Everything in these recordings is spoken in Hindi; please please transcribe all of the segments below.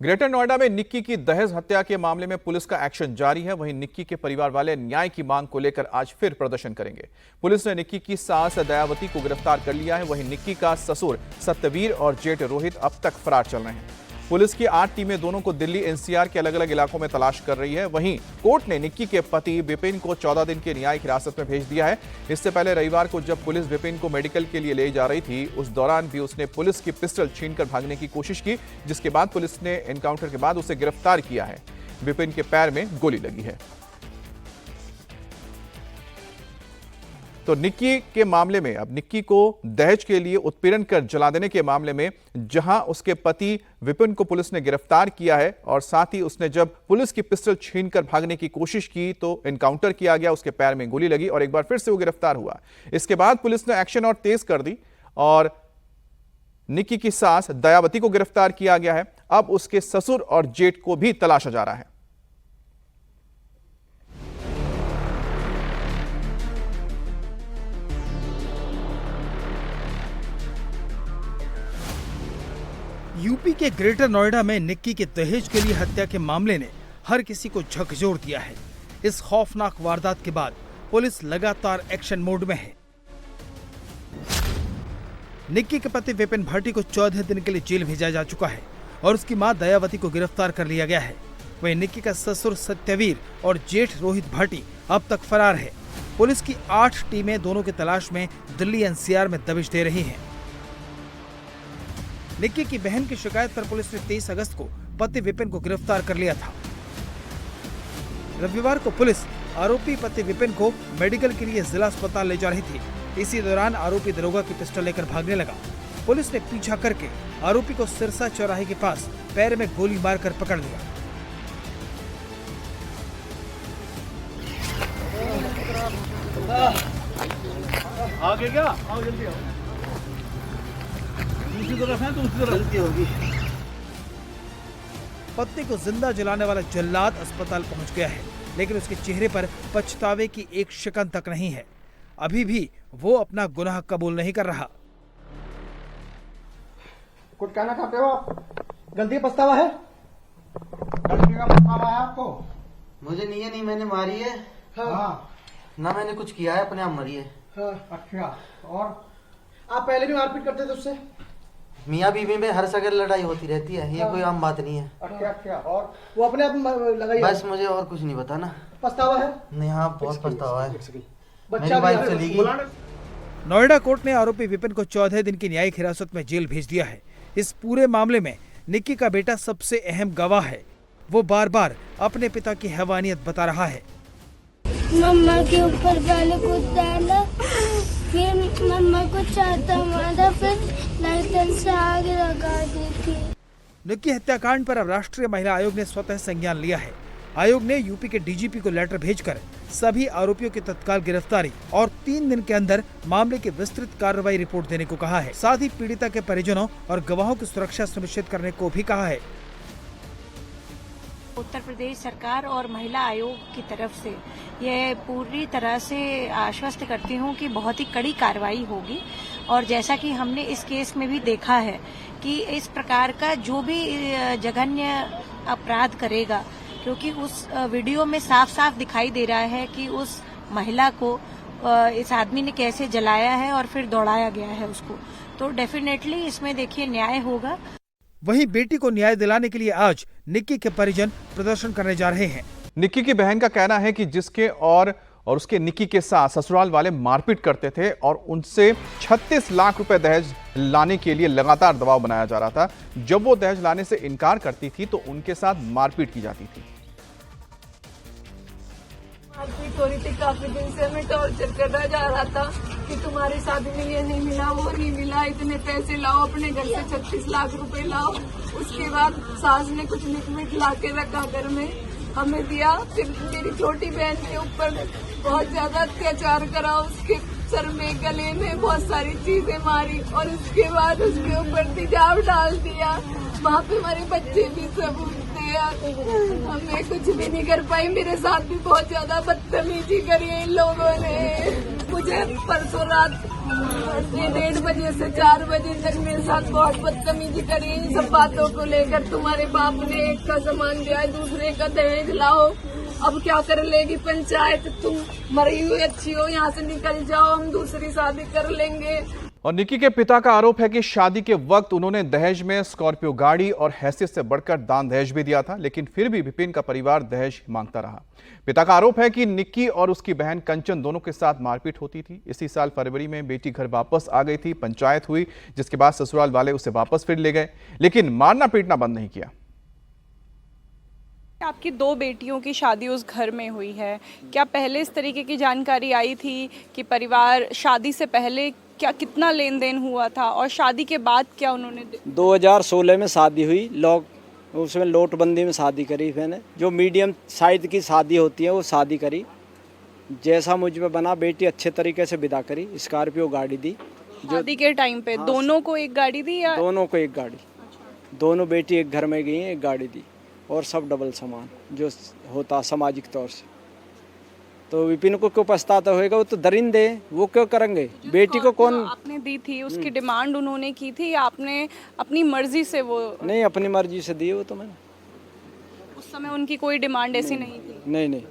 ग्रेटर नोएडा में निक्की की दहेज हत्या के मामले में पुलिस का एक्शन जारी है। वहीं निक्की के परिवार वाले न्याय की मांग को लेकर आज फिर प्रदर्शन करेंगे। पुलिस ने निक्की की सास दयावती को गिरफ्तार कर लिया है। वहीं निक्की का ससुर सत्यवीर और जेठ रोहित अब तक फरार चल रहे हैं। पुलिस की 8 टीमें दोनों को दिल्ली एनसीआर के अलग अलग इलाकों में तलाश कर रही है। वहीं कोर्ट ने निक्की के पति विपिन को 14 दिन की न्यायिक हिरासत में भेज दिया है। इससे पहले रविवार को जब पुलिस विपिन को मेडिकल के लिए ले जा रही थी, उस दौरान भी उसने पुलिस की पिस्टल छीनकर भागने की कोशिश की, जिसके बाद पुलिस ने एनकाउंटर के बाद उसे गिरफ्तार किया है। विपिन के पैर में गोली लगी है। तो निक्की के मामले में अब निक्की को दहेज के लिए उत्पीड़न कर जला देने के मामले में जहां उसके पति विपिन को पुलिस ने गिरफ्तार किया है और साथ ही उसने जब पुलिस की पिस्टल छीनकर भागने की कोशिश की तो एनकाउंटर किया गया, उसके पैर में गोली लगी और एक बार फिर से वो गिरफ्तार हुआ। इसके बाद पुलिस ने एक्शन और तेज कर दी और निक्की की सास दयावती को गिरफ्तार किया गया है। अब उसके ससुर और जेठ को भी तलाशा जा रहा है। यूपी के ग्रेटर नोएडा में निक्की के दहेज के लिए हत्या के मामले ने हर किसी को झकझोर दिया है। इस खौफनाक वारदात के बाद पुलिस लगातार एक्शन मोड में है। निक्की के पति विपिन भाटी को 14 दिन के लिए जेल भेजा जा चुका है और उसकी मां दयावती को गिरफ्तार कर लिया गया है। वहीं निक्की का ससुर सत्यवीर और जेठ रोहित भाटी अब तक फरार है। पुलिस की 8 टीमें दोनों की तलाश में दिल्ली एनसीआर में दबिश दे रही हैं। निक्की की बहन की शिकायत पर पुलिस ने 23 अगस्त को पति विपिन को गिरफ्तार कर लिया था। रविवार को पुलिस आरोपी पति विपिन को मेडिकल के लिए जिला अस्पताल ले जा रही थी। इसी दौरान आरोपी दरोगा की पिस्टल लेकर भागने लगा। पुलिस ने पीछा करके आरोपी को सिरसा चौराहे के पास पैर में गोली मारकर पकड़ लिया। आगे क्या? आओ जल्दी आओ। दूसरी तरफ है तो दूसरी तरफ गलती होगी। पत्नी को जिंदा जलाने वाला जल्लाद अस्पताल पहुंच गया है, लेकिन उसके चेहरे पर पछतावे की एक शिकन तक नहीं है। अभी भी वो अपना गुनाह कबूल नहीं कर रहा। कुछ कहना चाहते हो आप? गलती पछतावा है? गलती का पछतावा है आपको? मुझे नहीं मैंने मारी है। हाँ। ना मैंने कुछ किया है, अपने आप मरी है। हाँ, अच्छा। और आप पहले भी मारपीट करते थे उससे? मियाँ बीवी में हर सगर लड़ाई होती रहती है, ये कोई आम बात नहीं है। अच्छा। और वो अपने आप लगाई? बस मुझे और कुछ नहीं पता ना। पछतावा है? नहीं, हाँ बहुत पछतावा है। बच्चा वाइफ चली गई। नोएडा कोर्ट ने आरोपी विपिन को 14 दिन की न्यायिक हिरासत में जेल भेज दिया है। इस पूरे मामले में निक्की का बेटा सबसे अहम गवाह है। वो बार बार अपने पिता की हैवानियत बता रहा है। मम्मा के ऊपर पहले कूद डाला, फिर मम्मा को चाहता मारा, फिर लाइटर से आग लगा दी थी। निक्की हत्याकांड पर अब राष्ट्रीय महिला आयोग ने स्वतः संज्ञान लिया है। आयोग ने यूपी के डीजीपी को लेटर भेजकर सभी आरोपियों की तत्काल गिरफ्तारी और 3 दिन के अंदर मामले की विस्तृत कार्रवाई रिपोर्ट देने को कहा है। साथ ही पीड़िता के परिजनों और गवाहों की सुरक्षा सुनिश्चित करने को भी कहा है। उत्तर प्रदेश सरकार और महिला आयोग की तरफ से यह पूरी तरह से आश्वस्त करती हूँ कि बहुत ही कड़ी कार्रवाई होगी। और जैसा कि हमने इस केस में भी देखा है कि इस प्रकार का जो भी जघन्य अपराध करेगा, क्योंकि उस वीडियो में साफ साफ दिखाई दे रहा है कि उस महिला को इस आदमी ने कैसे जलाया है और फिर दौड़ाया गया है उसको, तो डेफिनेटली इसमें देखिए न्याय होगा। वहीं बेटी को न्याय दिलाने के लिए आज निक्की के परिजन प्रदर्शन करने जा रहे हैं। निक्की की बहन का कहना है कि जिसके और उसके निक्की के साथ ससुराल वाले मारपीट करते थे और उनसे 36 लाख रुपए दहेज लाने के लिए लगातार दबाव बनाया जा रहा था। जब वो दहेज लाने से इनकार करती थी तो उनके साथ मारपीट की जाती थी। मारपीट हो रही थी, काफी दिन से हमें टॉर्चर करना जा रहा था कि तुम्हारी शादी में ये नहीं मिला, वो नहीं मिला, इतने पैसे लाओ, अपने घर से 36 लाख रुपए लाओ। उसके बाद सास ने कुछ लिक्विड ला के रखा घर में, हमें दिया। फिर मेरी छोटी बहन के ऊपर बहुत ज्यादा अत्याचार करा, उसके सर में गले में बहुत सारी चीजें मारी और उसके बाद उसके ऊपर तेजाब डाल दिया। वहाँ पे हमारे बच्चे भी सब थे, हमने कुछ भी नहीं कर पाई। मेरे साथ भी बहुत ज्यादा बदतमीजी करी इन लोगों ने। मुझे परसों रात ये 1:30 बजे से 4 बजे तक मेरे साथ बहुत बदतमीजी करी इन सब बातों को लेकर। तुम्हारे बाप ने एक का सामान दिया है, दूसरे का दहेज लाओ। अब क्या कर लेगी पंचायत? तुम मरी हुई अच्छी हो, यहाँ से निकल जाओ, हम दूसरी शादी कर लेंगे। और निक्की के पिता का आरोप है कि शादी के वक्त उन्होंने दहेज में स्कॉर्पियो गाड़ी और हैसियत से बढ़कर दान दहेज भी दिया था, लेकिन फिर भी विपिन का परिवार दहेज मांगता रहा। पिता का आरोप है कि निक्की और उसकी बहन कंचन दोनों के साथ मारपीट होती थी। इसी साल फरवरी में बेटी घर वापस आ गई थी, पंचायत हुई, जिसके बाद ससुराल वाले उसे वापस फिर ले गए, लेकिन मारना पीटना बंद नहीं किया। आपकी 2 बेटियों की शादी उस घर में हुई है, क्या पहले इस तरीके की जानकारी आई थी कि परिवार शादी से पहले क्या कितना लेन देन हुआ था और शादी के बाद क्या उन्होंने 2016 में शादी हुई, उसमें नोटबंदी में शादी करी मैंने। जो मीडियम साइज की शादी होती है वो शादी करी, जैसा मुझ में बना। बेटी अच्छे तरीके से विदा करी, स्कॉर्पियो गाड़ी दी। शादी के टाइम पे दोनों को एक गाड़ी दी या दोनों को एक गाड़ी? दोनों बेटी एक घर में गई हैं, एक गाड़ी दी और सब डबल सामान जो होता सामाजिक तौर से। तो विपिन को क्यों पछताता होगा? वो तो दरिंदे, वो क्यों करेंगे? बेटी को कौन आपने दी थी, उसकी डिमांड उन्होंने की थी या आपने अपनी मर्जी से? वो नहीं, अपनी मर्जी से दी वो तो मैंने। उस समय उनकी कोई डिमांड ऐसी नहीं थी? नहीं,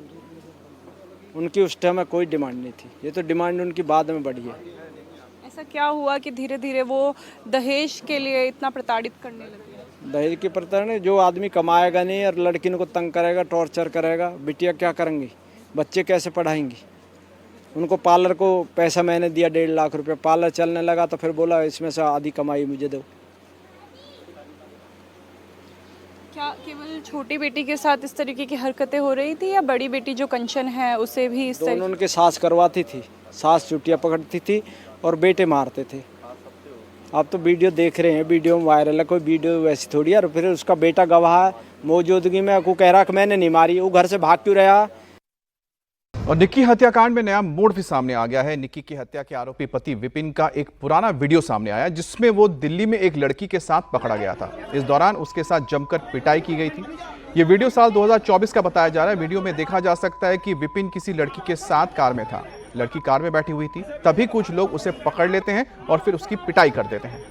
उनकी उस टाइम में कोई डिमांड नहीं थी। ये तो डिमांड उनकी बाद में बढ़ी है। ऐसा क्या हुआ कि धीरे धीरे वो दहेज के लिए इतना प्रताड़ित करने लगे? दहेज के प्रताड़ना, जो आदमी कमाएगा नहीं और लड़की को तंग करेगा, टॉर्चर करेगा, बिटिया क्या करेंगी? बच्चे कैसे पढ़ाएंगी? उनको पार्लर को पैसा मैंने दिया 1.5 लाख रुपए, पार्लर चलने लगा तो फिर बोला इसमें से आधी कमाई मुझे दो। क्या केवल छोटी बेटी के साथ इस तरीके की हरकतें हो रही थी या बड़ी बेटी जो कंचन है उसे भी इस दोनों उनके सास करवाती थी, सास चुटिया पकड़ती थी और बेटे मारते थे। आप तो वीडियो देख रहे हैं, वीडियो में वायरल है, कोई वीडियो वैसी थोड़ी है। और फिर उसका बेटा गवाह मौजूदगी में को कह रहा कि मैंने नहीं मारी, वो घर से भाग क्यों रहा? और निक्की हत्याकांड में नया मोड़ भी सामने आ गया है। निक्की की हत्या के आरोपी पति विपिन का एक पुराना वीडियो सामने आया, जिसमें वो दिल्ली में एक लड़की के साथ पकड़ा गया था। इस दौरान उसके साथ जमकर पिटाई की गई थी। ये वीडियो साल 2024 का बताया जा रहा है। वीडियो में देखा जा सकता है कि विपिन किसी लड़की के साथ कार में था। लड़की कार में बैठी हुई थी, तभी कुछ लोग उसे पकड़ लेते हैं और फिर उसकी पिटाई कर देते हैं।